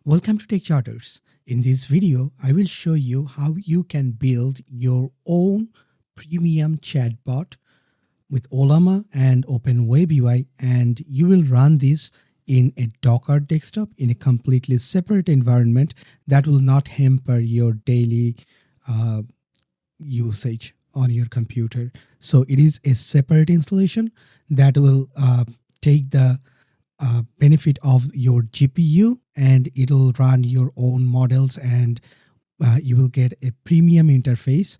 Welcome to Tech Charters. In this video, I will show you how you can build your own premium chatbot with Ollama and Open WebUI, and you will run this in a Docker desktop in a completely separate environment that will not hamper your daily uh, usage on your computer. So it is a separate installation that will take the benefit of your GPU, and it'll run your own models, and you will get a premium interface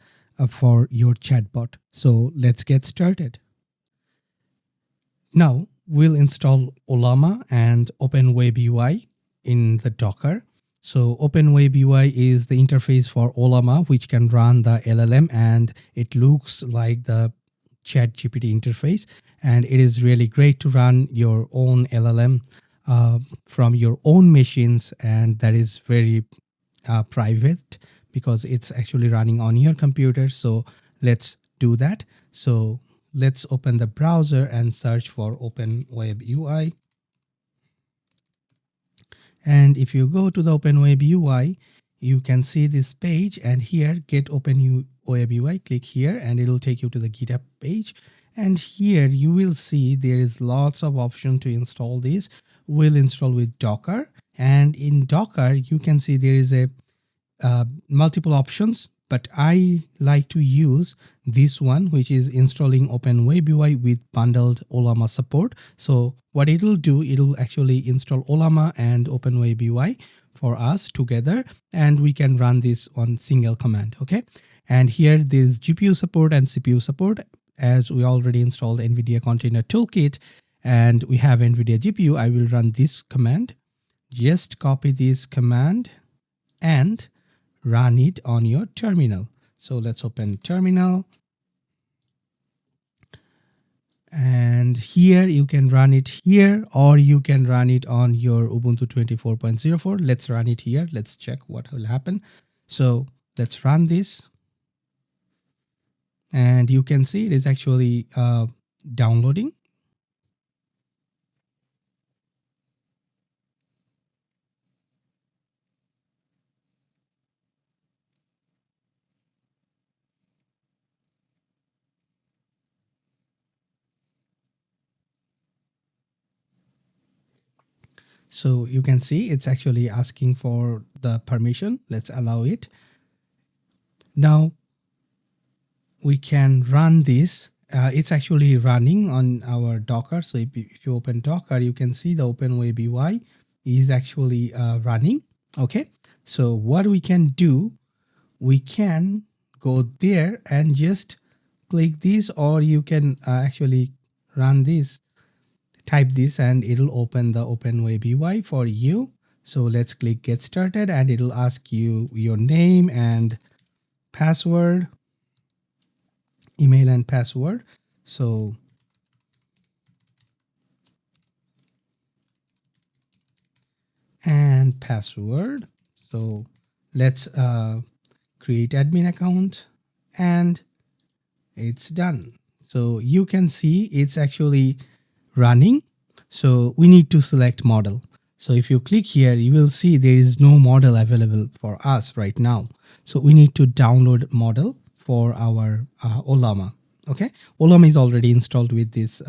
for your chatbot. So let's get started. Now we'll install Ollama and Open WebUI in the Docker. So Open WebUI is the interface for Ollama, which can run the LLM, and it looks like the ChatGPT interface, and it is really great to run your own LLM from your own machines, and that is very private because it's actually running on your computer. So let's do that. So let's open the browser and search for Open WebUI. And if you go to the Open WebUI, you can see this page, and here get Open WebUI, click here and it'll take you to the GitHub page. And here you will see there is lots of options to install this. We'll install with Docker, and in Docker you can see there is a multiple options, but I like to use this one, which is installing Open WebUI with bundled Ollama support. So what it'll do, it'll actually install Ollama and Open WebUI for us together, and we can run this on single command. Okay, and here there's GPU support and CPU support, as we already installed NVIDIA Container Toolkit and we have NVIDIA GPU. I will run this command. Just copy this command and run it on your terminal. So let's open terminal, and here you can run it here, or you can run it on your Ubuntu 24.04. Let's run it here. Let's check what will happen. So let's run this, and you can see it is actually downloading. So you can see it's actually asking for the permission. Let's allow it. Now we can run this. It's actually running on our Docker. So if you open Docker, you can see the Open WebUI is actually running. Okay. So what we can do, we can go there and just click this, or you can actually run this. Type this and it'll open the Open WebUI for you. So let's click get started, and it'll ask you your name and password, email and password. So and password. So let's create admin account, and it's done. So you can see it's actually running. So we need to select model. So if you click here, you will see there is no model available for us right now. So we need to download model for our Ollama. Okay, Ollama is already installed with this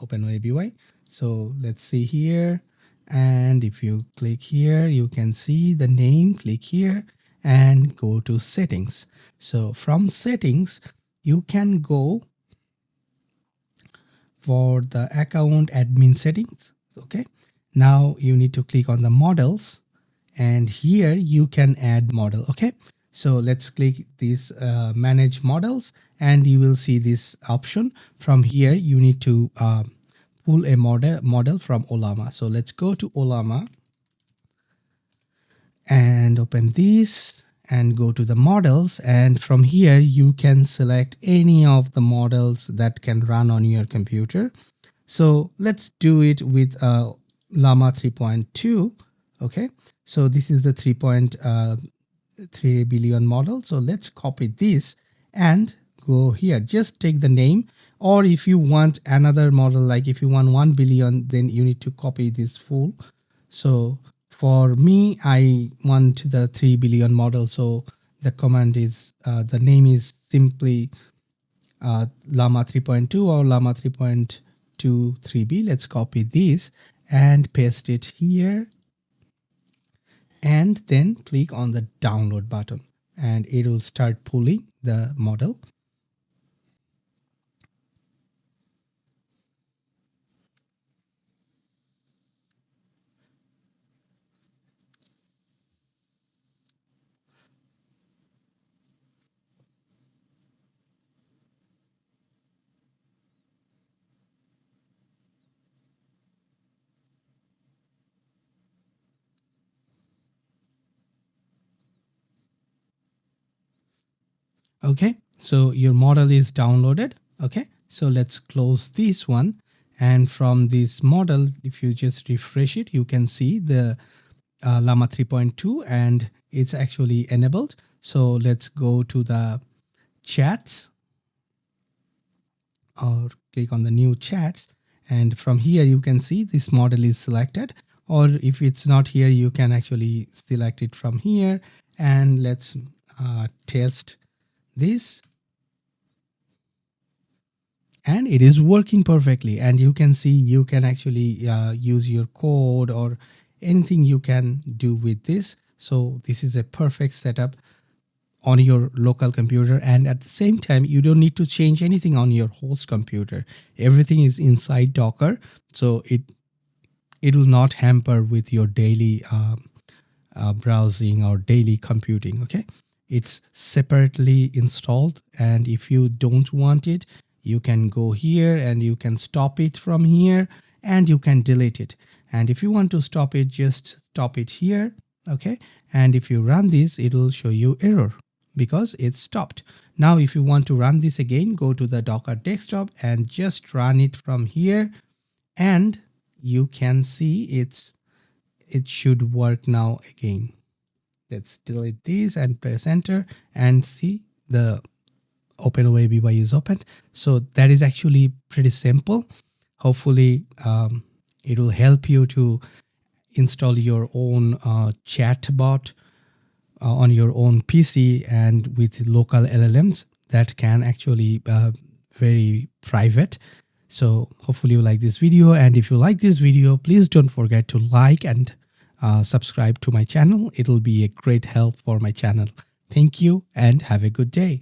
Open WebUI. So let's see here, and if you click here, you can see the name. Click here and go to settings. So from settings, you can go for the account admin settings. Okay, now you need to click on the models, and here you can add model. Okay, so let's click this manage models, and you will see this option. From here you need to pull a model from Ollama. So let's go to Ollama and open this and go to the models, and from here you can select any of the models that can run on your computer. So let's do it with Llama 3.2. Okay, so this is the 3.3 billion model. So let's copy this and go here. Just take the name, or if you want another model, like if you want 1 billion, then you need to copy this full. So For me, I want the 3 billion model. So the command is, the name is simply Llama 3.2 or Llama 3.23b. Let's copy this and paste it here, and then click on the download button, and it will start pulling the model. Okay, so your model is downloaded. Okay, so let's close this one. And from this model, if you just refresh it, you can see the Llama 3.2 and it's actually enabled. So let's go to the chats, or click on the new chats. And from here, you can see this model is selected. Or if it's not here, you can actually select it from here. And let's test this. And it is working perfectly. And you can see you can actually use your code or anything you can do with this. So this is a perfect setup on your local computer, and at the same time you don't need to change anything on your host computer. Everything is inside Docker, so it will not hamper with your daily browsing or daily computing. Okay, it's separately installed, and if you don't want it, you can go here and you can stop it from here, and you can delete it. And if you want to stop it, just stop it here. Okay, and if you run this, it will show you error because it's stopped. Now if you want to run this again, go to the Docker desktop and just run it from here, and you can see it should work now again. Let's delete this and press enter, and see the Open WebUI is open. So that is actually pretty simple. Hopefully it will help you to install your own chatbot on your own PC and with local LLMs that can actually very private. So hopefully you like this video, and if you like this video, please don't forget to like and subscribe to my channel. It'll be a great help for my channel. Thank you and have a good day.